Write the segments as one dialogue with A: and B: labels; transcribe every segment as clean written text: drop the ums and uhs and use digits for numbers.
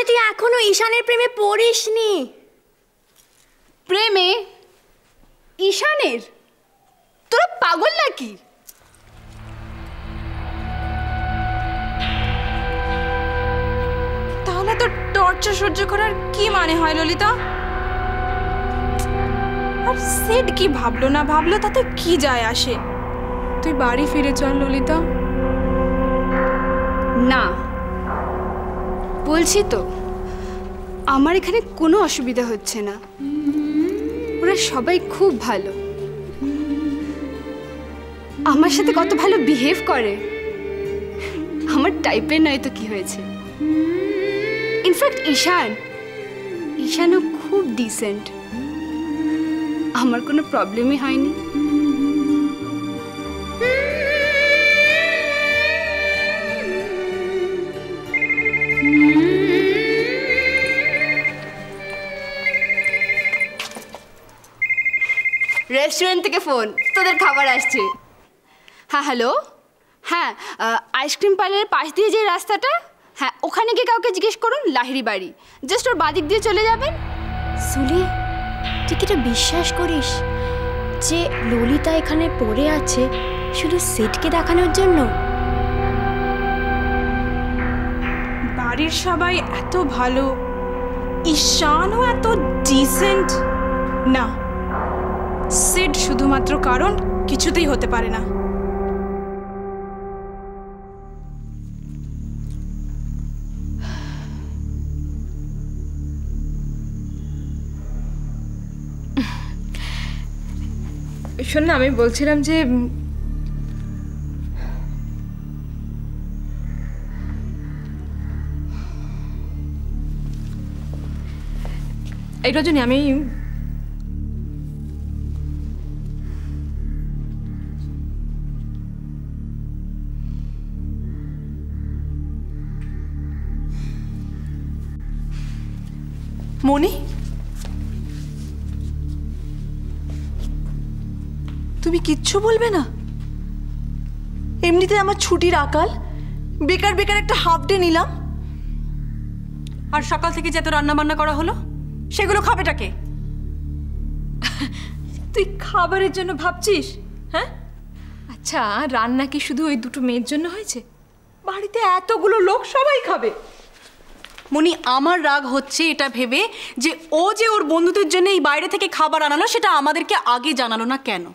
A: মানে তুই এখনো ঈশানের প্রেমে পড়িসনি?
B: প্রেমে ঈশানের? তোরা পাগল নাকি? তাহলে তো টর্চার সহ্য করার কি মানে হয় ললিতা? আর সেট কি ভাবলো না ভাবলো তাতে কি যায় আসে? তুই বাড়ি ফিরে চল ললিতা। না, বলছি তো আমার এখানে কোনো অসুবিধা হচ্ছে না। ওরা সবাই খুব ভালো, আমার সাথে কত ভালো বিহেভ করে। আমার টাইপের নয় তো কি হয়েছে। ইনফ্যাক্ট ঈশানও খুব ডিসেন্ট, আমার কোনো প্রবলেমই হয়নি। রেস্টুরেন্ট থেকে ফোন, তোদের খাবার আসছে। হ্যাঁ হ্যালো, হ্যাঁ আইসক্রিম পার্লারের পাশ দিয়ে যে রাস্তাটা, হ্যাঁ ওখানে গিয়ে কাউকে জিজ্ঞেস করুন লাহিড়ি বাড়ি, জাস্ট ওর বাদিক দিয়ে চলে যাবেন।
A: সুলি, তুই কি এটা বিশ্বাস করিস যে ললিতা এখানে পড়ে আছে শুধু সেটকে দেখানোর জন্য?
B: বাড়ির সবাই এত ভালো, ঈশানও এত ডিসেন্ট, না সেট শুধুমাত্র কারণ কিছুতেই হতে পারে না।
C: শোন না, আমি বলছিলাম যে এই রজনী, আমি
D: মনি, তুমি কিচ্ছু বলবে না? এমনিতে আমার ছুটির আকাল, বেকার বেকার একটা হাফ ডে নিলাম, আর সকাল থেকে যে এত রান্না বান্না করা হলো সেগুলো খাবেটাকে?
C: তুই খাবারের জন্য ভাবছিস? হ্যাঁ আচ্ছা, রান্না কি শুধু ওই দুটো মেয়ের জন্য হয়েছে? বাড়িতে এতগুলো লোক, সবাই খাবে।
D: মনি, আমার রাগ হচ্ছে এটা ভেবে যে ওর বন্ধুদের জন্য এই বাইরে থেকে খাবার আনালো, সেটা আমাদেরকে আগে জানালো না কেন?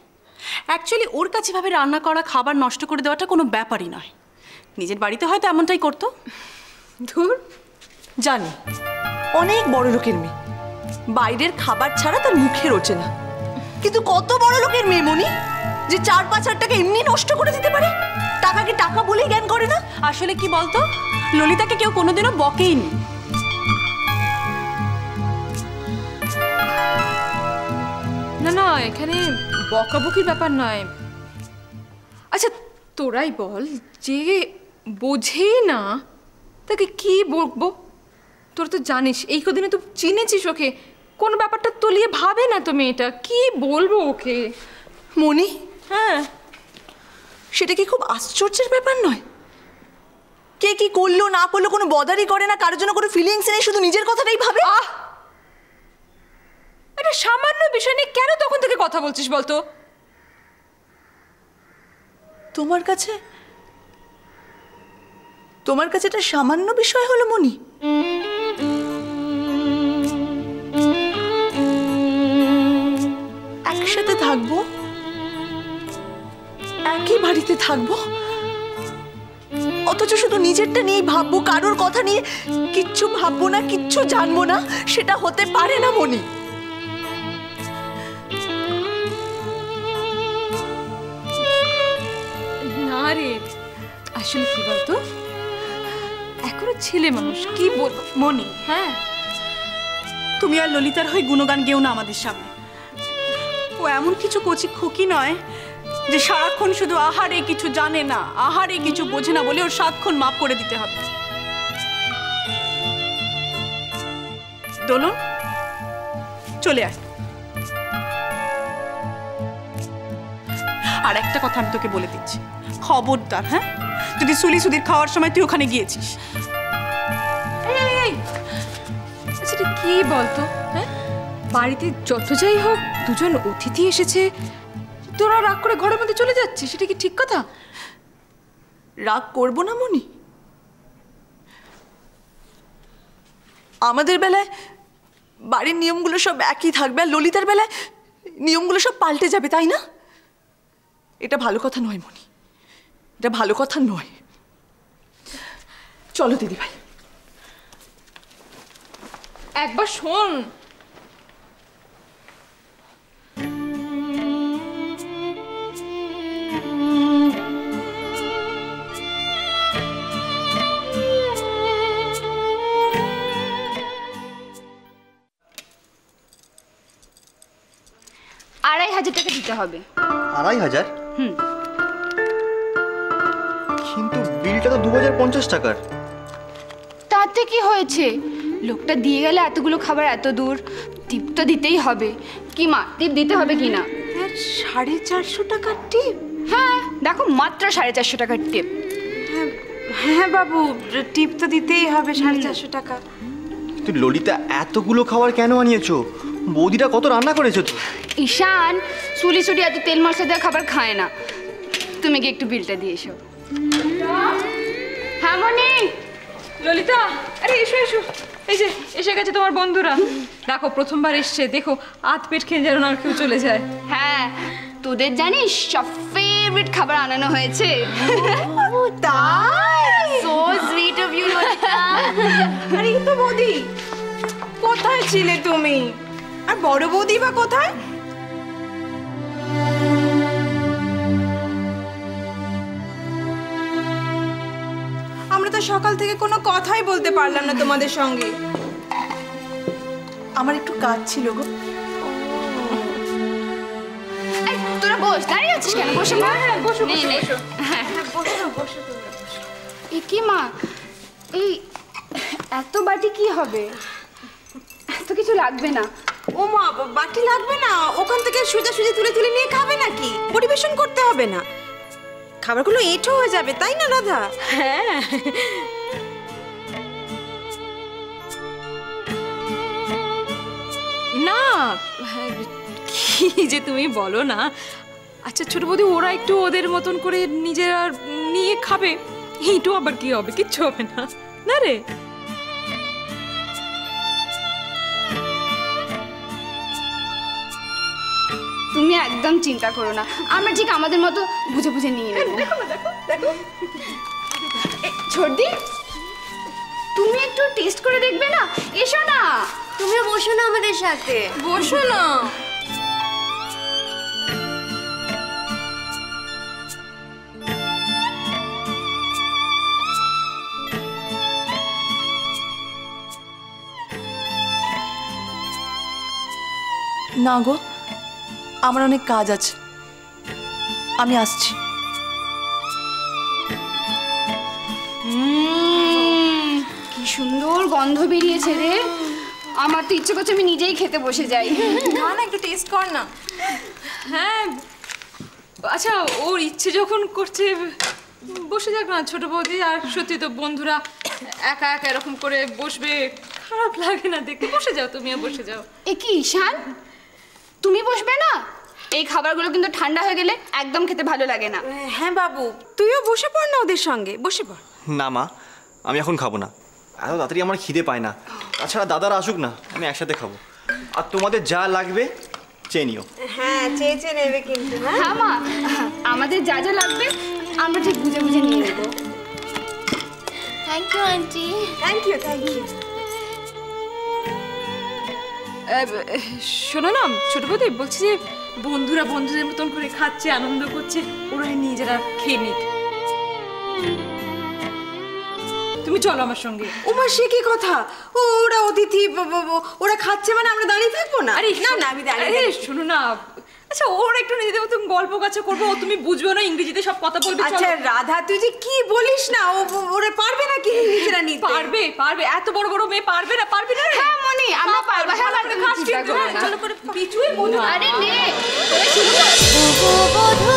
D: অ্যাকচুয়ালি ওর কাছে ভাবে রান্না করা খাবার নষ্ট করে দেওয়াটা কোনো ব্যাপারই নয়। নিজের বাড়িতে হয়তো এমনটাই করতো।
C: ধুর,
D: জানি অনেক বড় লোকের মেয়ে, বাইরের খাবার ছাড়া তার মুখে রোচে না, কিন্তু কত বড় লোকের মেয়ে মনি যে 4-5 হাজার টাকা এমনি নষ্ট করে দিতে পারে। টাকাকে টাকা বলেই জ্ঞান করে না। আসলে কি বলতো, ললিতাকে কেউ কোনোদিনও বকেইনি।
C: না না, এখানে বকাবকির ব্যাপার নয়। আচ্ছা তোরাই বল, যে বোঝেই না তাকে কি বলবো? তোরা তো জানিস, এই কদিনে তো চিনেছিস ওকে, কোনো ব্যাপারটা তলিয়ে ভাবে না তো মেয়েটা, কি বলবো ওকে?
D: মনি, হ্যাঁ সেটা কি খুব আশ্চর্যের ব্যাপার নয়? কে কি করলো না করলো কোনো বদারই করে না, কারোর জন্য কোনো ফিলিংস নেই, শুধু নিজের কথাটাই ভাবে।
C: এটা সামান্য বিষয় নিয়ে কেন তখন থেকে কথা বলছিস বলতো?
D: তোমার কাছে এটা সামান্য বিষয় হলো মনি? একসাথে থাকবো, একই বাড়িতে থাকবো, অথচ শুধু নিজেরটা নিয়ে ভাববো, কারোর কথা নিয়ে কিচ্ছু ভাববো না, কিচ্ছু জানবো না, সেটা হতে পারে না মনি।
C: না রে, আসলে কি বলতো, এখনো ছেলে মানুষ, কি বলবো
D: মনি।
C: হ্যাঁ,
D: তুমি আর ললিতার হয়ে গুণগান গেও না আমাদের সামনে। ও এমন কিছু কচি খুকি নয় যে সারাক্ষণ শুধু আহারে কিছু জানে না, আহারে কিছু বোঝে না বলে ওর সাতক্ষণ মাপ করে দিতে হবে। দোলন, চলে আয়। আর একটা কথা আমি তোকে বলে দিচ্ছি, খবরদার, হ্যাঁ, যদি সুলি সুদির খাওয়ার সময় তুই ওখানে গিয়েছিস।
C: কি বলতো, হ্যাঁ বাড়িতে যত যাই হোক দুজন অতিথি এসেছে, তোরা রাগ করে ঘরের মধ্যে চলে যাচ্ছিস, সেটা কি ঠিক কথা?
D: রাগ করবো না মনি? আমাদের বেলায় বাড়ির নিয়মগুলো সব একই থাকবে, আর ললিতার বেলায় নিয়মগুলো সব পাল্টে যাবে, তাই না? এটা ভালো কথা নয় মনি, এটা ভালো কথা নয়। চলো দিদি ভাই।
C: একবার শোন,
B: টাকা দিতে হবে।
E: 2500? কিন্তু বিলটা তো 2050 টাকার।
B: তাতে কি হয়েছে? লোকটা দিয়ে গেলে এতগুলো খাবার এত দূর, টিপ তো দিতেই হবে। কি মা, টিপ দিতে হবে কি না?
D: 450 টাকার টিপ?
B: হ্যাঁ দেখো, মাত্র 450 টাকার টিপ।
F: হ্যাঁ বাবু, টিপ তো দিতেই হবে 450 টাকা।
E: তুই ললিতা এতগুলো খাবার কেন আনিয়েছো? বৌদিটা কত রান্না করেছো তো?
B: ঈশান সুলি সুলি এত তেল মশলা দেওয়া খাবার খায় না। তুমি কি একটু বিলটা দিয়ে এসো। হ্যাঁ মনি।
C: ললিতা, আরে এসো এসো, এই যে এসে গেছে তোমার বন্ধুরা। দেখো প্রথমবার এসছে, দেখো আধ পেট খেয়ে যেন আর কেউ চলে যায়।
B: হ্যাঁ, তোদের জানিস সব ফেভারিট খাবার আনানো হয়েছে।
F: তাই?
B: So sweet of you Lalita.
F: আরে এই তো বৌদি, কোথায় ছিলে তুমি? আর বড় বৌদি বা কোথায়? আমরা তো সকাল থেকে কোনো কথাই বলতে পারলাম না তোমাদের সঙ্গে।
D: আমার একটু কাজ ছিল গো।
B: এই, তোরা বস, দাঁড়িয়ে আছিস কেন? বসে পড়।
C: বসো
B: নে, নে।
C: বসো।
B: এ কি মা, এই এত বাটি কি হবে? এত কিছু লাগবে না।
F: ও মা, বাটি লাগবে না, ওখান থেকে সোজাসুজি তুলে তুলে নিয়ে খাবে নাকি? পরিবেশন করতে হবে না, খাবারগুলো এঁঠো হয়ে যাবে, তাই না রাধা? হ্যাঁ।
C: না, কি যে তুমি বলো না। আচ্ছা ছোট বৌদি, ওরা একটু ওদের মতন করে নিজেরা নিয়ে খাবে, এইটু আবার কি হবে? কিচ্ছু হবে না, না রে?
B: তুমি একদম চিন্তা করো না, আমরা ঠিক আমাদের মতো বুঝে বুঝে নিয়ে নেব। ছোটদি, তুমি একটু টেস্ট করে দেখবে না? এসো না।
A: তুমিও বসো না আমাদের সাথে।
C: বসো না।
D: না গো, আমার অনেক কাজ আছে, আমি আসছি।
B: কি সুন্দর গন্ধ বেরিয়েছে রে। আমার তো ইচ্ছে করছে আমি নিজেই খেতে বসে যাই।
C: না না, একটু টেস্ট কর না। হ্যাঁ, আচ্ছা ওর ইচ্ছে যখন করছে বসে যাক না ছোট বৌদি। আর সত্যি তো বন্ধুরা একা একা এরকম করে বসবে, খারাপ লাগে না দেখতে? বসে যাও, তুমিও বসে যাও।
B: এ কি ঈশান, তুমি বসবে না? এই খাবারগুলো কিন্তু ঠান্ডা হয়ে গেলে একদম খেতে ভালো লাগে না।
F: হ্যাঁ বাবু, তুইও বসে পড় না ওদের সঙ্গে, বসে পড়।
E: না মা, আমি এখন খাবো না, এত তাড়াতাড়ি আমার খিদে পায় না। তাছাড়া দাদারা আসুক না, আমি একসাথে খাবো। আর তোমাদের যা লাগবে চেয়ে নিও।
F: হ্যাঁ, চেয়ে নেবে কিন্তু।
B: হ্যাঁ মা, আমাদের যা যা লাগবে আমরা ঠিক বুঝে বুঝে নিয়ে নেবো।
A: Thank you aunty.
F: Thank you, thank you.
C: শোনো না ছোট বৌদি, বলছি যে বন্ধুরা বন্ধুদের মতন করে খাচ্ছে, আনন্দ করছে, ওরা নিজেরা খেয়ে নিক। তুমি চলো আমার সঙ্গে।
F: ওমা, সে কি কথা? ওরা অতিথি, ওরা খাচ্ছে মানে আমরা দাঁড়িয়ে থাকবো না?
C: আরে
F: না না, আমি দাঁড়িয়ে।
C: আরে শোনো না, আচ্ছা ওরা একটু নিজেদের মতন গল্প কাছে করবো, ও তুমি বুঝবে না, ইংরেজিতে সব কথা বলবে।
F: আচ্ছা রাধা, তুই যে কি বলিস না, ওরা পারবে না কি নিজেরা নিতে?
C: পারবে পারবে, এত বড় বড় মেয়ে পারবে না? পারবে না?
B: হ্যাঁ মনি, আমরা পারবো। হ্যাঁ মা, তুমি চিন্তা করো না।
C: চলো করে পিছুই বলো।
B: আরে নে, তোরা শুরু কর।
A: বধূ